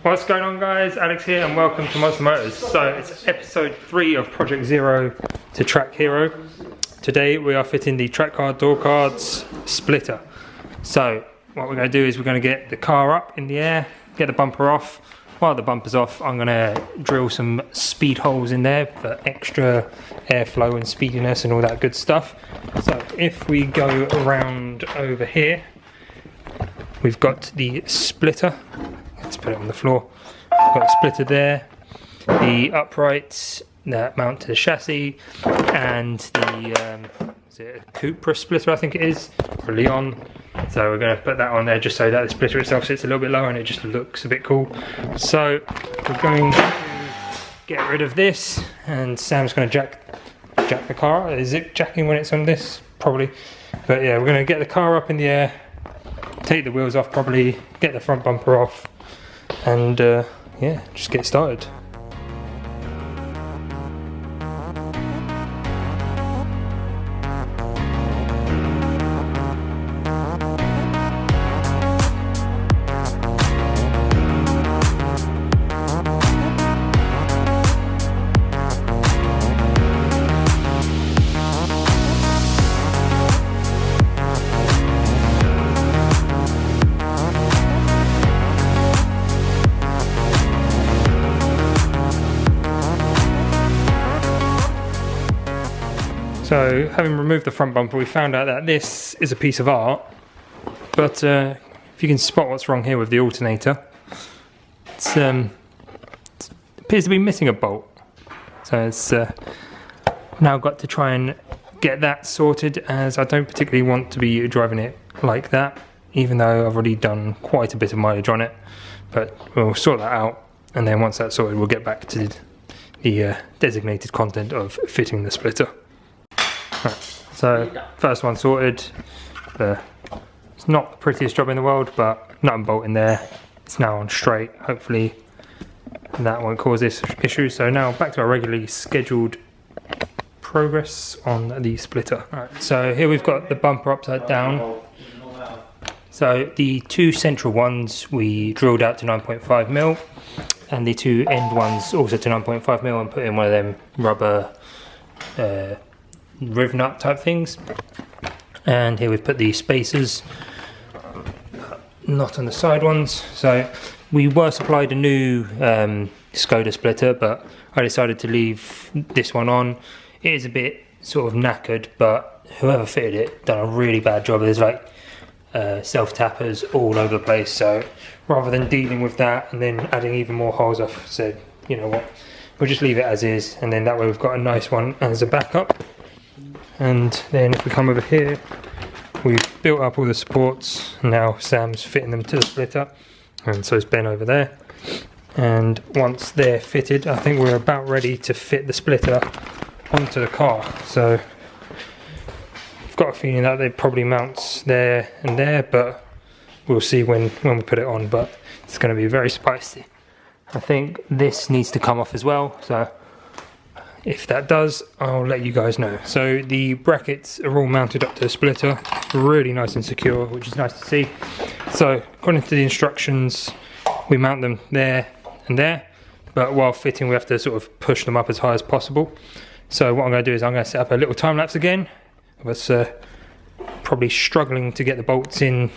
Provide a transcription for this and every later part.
What's going on, guys? Alex here and welcome to Monster Motors. So it's episode 3 of Project Zero to Track Hero. Today we are fitting the track card door cards splitter. So what we're going to do is we're going to get the car up in the air, get the bumper off. While the bumper's off, I'm going to drill some speed holes in there for extra airflow and speediness and all that good stuff. So if we go around over here, we've got the splitter. Let's put it on the floor. We've got a splitter there, the uprights that mount to the chassis, and the is it a Cupra splitter, I think it is, or Leon. So we're going to put that on there just so that the splitter itself sits a little bit lower and it just looks a bit cool. So we're going to get rid of this, and Sam's going to jack the car. Is it jacking when it's on this? Probably. But yeah, we're going to get the car up in the air, take the wheels off probably, get the front bumper off, and yeah, just get started. So, having removed the front bumper, we found out that this is a piece of art, but if you can spot what's wrong here with the alternator, it appears to be missing a bolt. So it's now got to try and get that sorted, as I don't particularly want to be driving it like that, even though I've already done quite a bit of mileage on it. But we'll sort that out, and then once that's sorted, we'll get back to the designated content of fitting the splitter. Right, so first one sorted. It's not the prettiest job in the world, but nut and bolt in there. It's now on straight. Hopefully that won't cause this issue. So now back to our regularly scheduled progress on the splitter. Right, so here we've got the bumper upside down. So the two central ones we drilled out to 9.5mm, and the two end ones also to 9.5mm, and put in one of them rubber riv nut type things. And here we've put the spacers, not on the side ones. So we were supplied a new Skoda splitter, but I decided to leave this one on. It is a bit sort of knackered, but whoever fitted it done a really bad job. There's like self tappers all over the place, so rather than dealing with that and then adding even more holes, I've said, you know what, we'll just leave it as is, and then that way we've got a nice one as a backup. And then if we come over here, we've built up all the supports. Now Sam's fitting them to the splitter, and so is Ben over there. And once they're fitted, I think we're about ready to fit the splitter onto the car. So I've got a feeling that it probably mounts there and there, but we'll see when we put it on. But it's going to be very spicy. I think this needs to come off as well, so if that does, I'll let you guys know. So the brackets are all mounted up to the splitter, really nice and secure, which is nice to see. So according to the instructions, we mount them there and there, but while fitting we have to sort of push them up as high as possible. So what I'm going to do is I'm going to set up a little time lapse again of us probably struggling to get the bolts in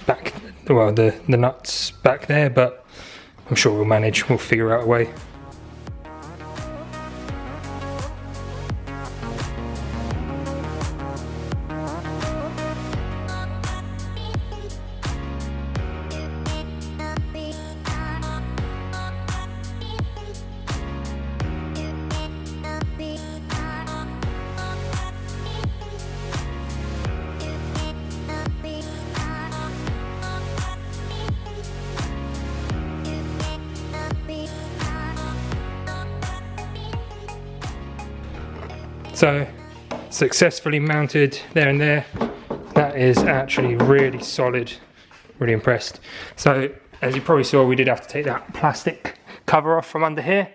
back, well, the nuts back there, but I'm sure we'll manage, we'll figure out a way. So successfully mounted there and there. That is actually really solid, really impressed. So as you probably saw, we did have to take that plastic cover off from under here.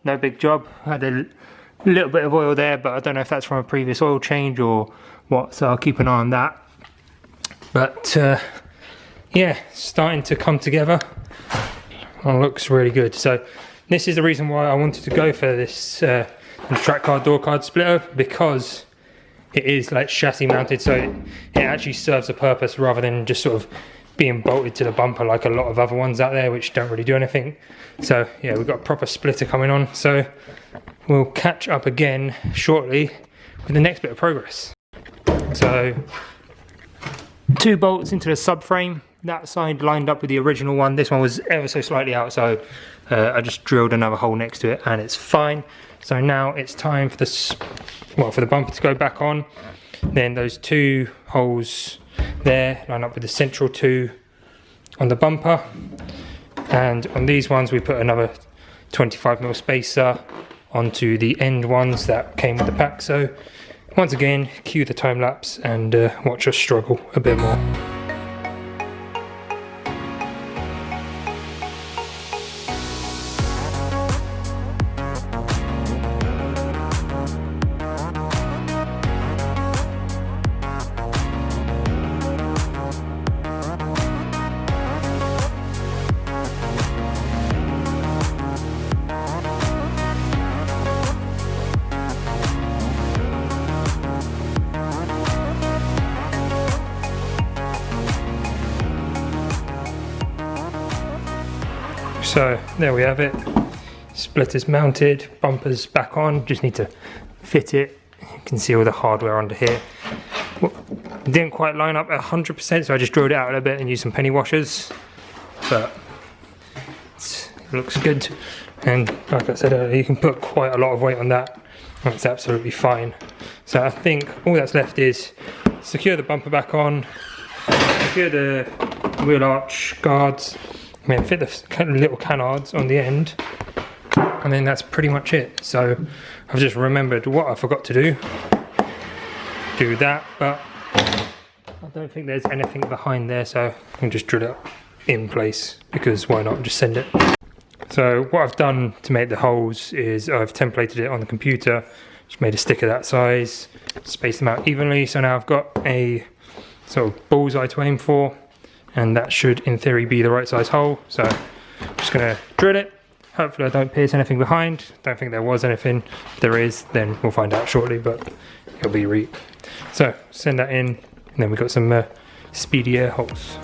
No big job. I had a little bit of oil there, but I don't know if that's from a previous oil change or what, so I'll keep an eye on that. But yeah, starting to come together. looks really good. So this is the reason why I wanted to go for this track car door card splitter, because it is like chassis mounted, so it actually serves a purpose rather than just sort of being bolted to the bumper like a lot of other ones out there which don't really do anything. So yeah, we've got a proper splitter coming on, so we'll catch up again shortly with the next bit of progress. So 2 bolts into the subframe, that side lined up with the original one. This one was ever so slightly out, so I just drilled another hole next to it and it's fine. So now it's time for the bumper to go back on. Then those 2 holes there line up with the central 2 on the bumper, and on these ones we put another 25mm spacer onto the end ones that came with the pack. So once again, cue the time lapse and watch us struggle a bit more. So there we have it, splitter's mounted, bumper's back on, just need to fit it. You can see all the hardware under here. Well, it didn't quite line up 100%, so I just drilled it out a little bit and used some penny washers, but it looks good. And like I said earlier, you can put quite a lot of weight on that and it's absolutely fine. So I think all that's left is secure the bumper back on, secure the wheel arch guards, and then fit the little canards on the end, and then that's pretty much it. So I've just remembered what I forgot to do that, but I don't think there's anything behind there, so I'll just drill it in place, because why not, just send it. So what I've done to make the holes is I've templated it on the computer, just made a sticker that size, spaced them out evenly, so now I've got a sort of bullseye to aim for, and that should in theory be the right size hole. So I'm just going to drill it. Hopefully I don't pierce anything behind. Don't think there was anything. If there is, then we'll find out shortly, but it'll be reap. So send that in, and then we've got some speedy air holes.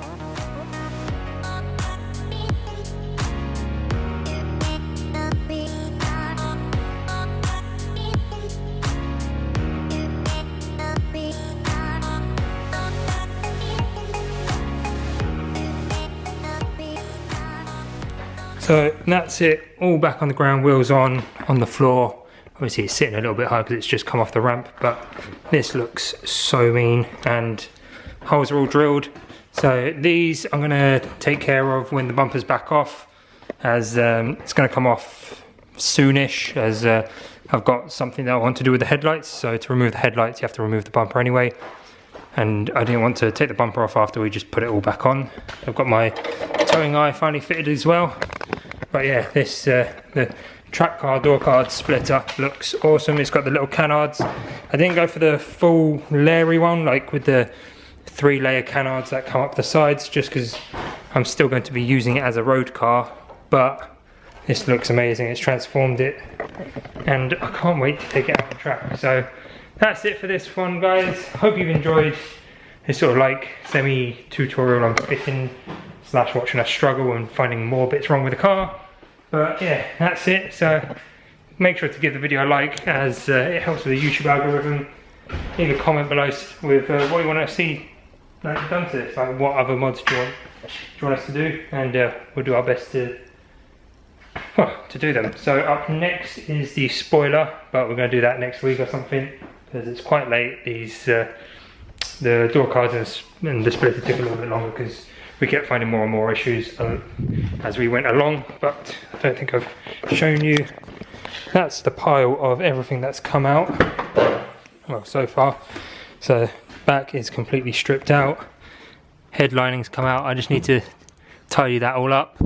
So that's it, all back on the ground, wheels on the floor. Obviously it's sitting a little bit high because it's just come off the ramp, but this looks so mean, and holes are all drilled. So these I'm gonna take care of when the bumper's back off, as it's gonna come off soonish, as I've got something that I want to do with the headlights. So to remove the headlights, you have to remove the bumper anyway. And I didn't want to take the bumper off after we just put it all back on. I've got my towing eye finally fitted as well. But yeah, this the track car door card splitter looks awesome. It's got the little canards. I didn't go for the full layering one, like with the 3-layer canards that come up the sides, just because I'm still going to be using it as a road car. But this looks amazing. It's transformed it, and I can't wait to take it out on track. So that's it for this one, guys. Hope you've enjoyed this sort of like semi-tutorial on fitting / watching us struggle and finding more bits wrong with the car. But yeah, that's it. So make sure to give the video a like, as it helps with the YouTube algorithm. Leave a comment below with what you want to see done to this, like what other mods do you want us to do, and we'll do our best to do them. So up next is the spoiler, but we're going to do that next week or something, because it's quite late. These the door cards and the splitter took a little bit longer because we kept finding more and more issues as we went along, but I don't think I've shown you. That's the pile of everything that's come out, well, so far. So back is completely stripped out, headlining's come out. I just need to tidy that all up.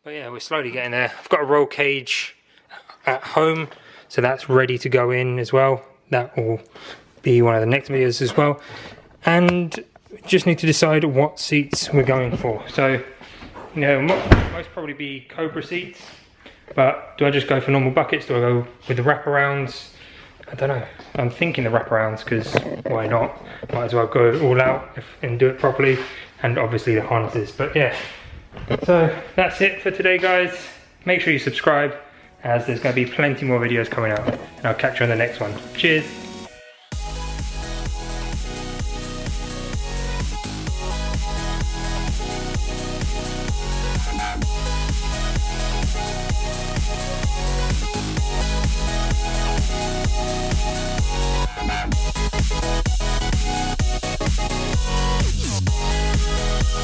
But yeah, we're slowly getting there. I've got a roll cage at home, so that's ready to go in as well. That will be one of the next videos as well. And just need to decide what seats we're going for. So you know, most probably be Cobra seats, but do I just go for normal buckets? Do I go with the wraparounds? I don't know. I'm thinking the wraparounds, because why not? Might as well go all out and do it properly, and obviously the harnesses. But yeah, so that's it for today, guys. Make sure you subscribe, as there's going to be plenty more videos coming out, and I'll catch you on the next one. Cheers.